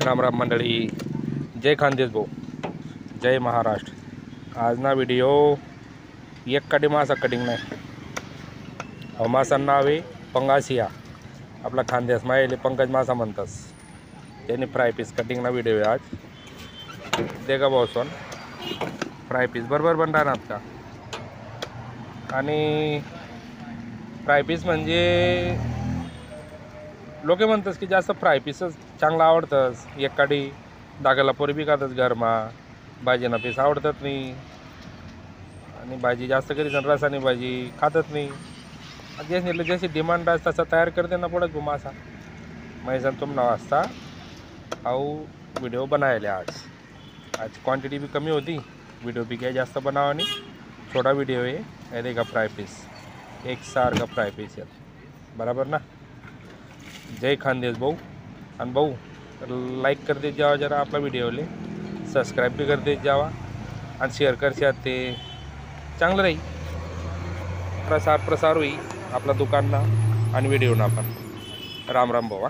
राम राम मंडळी, जय खानदेश भाऊ, जय महाराष्ट्र। आज ना व्हिडिओ एक काडी मासा कटिंग नाही। मासाचं नाव आहे पंगासिया। आपला खानदेश मायले पंकज मासा म्हणतात। त्याने फ्राय पीस कटिंग ना व्हिडिओ आहे आज। देगा भाऊ सोन फ्राय पीस बरोबर बनणार आपका। आणि फ्राय पीस म्हणजे लोक म्हणतात की जास्त फ्राय पीसच चांगला आवडतात। एक काडी दागाला पोरी बी खातात घरमा, भाजीना पीस आवडतात नाही। आणि भाजी जास्त करी रसाने भाजी खातात नाही। जैसे जैसे डिमांड असता तसा तयार करते ना पडत गो मासा। मैं तुम ना वाजता हाऊ व्हिडिओ बनायले आज क्वांटिटी भी कमी होती, व्हिडिओ भी काय जास्त बनावा नहीं। छोटा व्हिडिओ आहे, ये देखा फ्राय पीस एक सारखा फ्राय पीस आहे बराबर ना। जय खानदेश भाऊ। आणि भाऊ लाईक कर देत जावा जरा आपला व्हिडिओले, सबस्क्राईब भी कर देत जावा आणि शेअर करशात ते चांगलं राहील। प्रसार होईल आपला दुकानना आणि व्हिडिओना पण। राम राम भाऊ।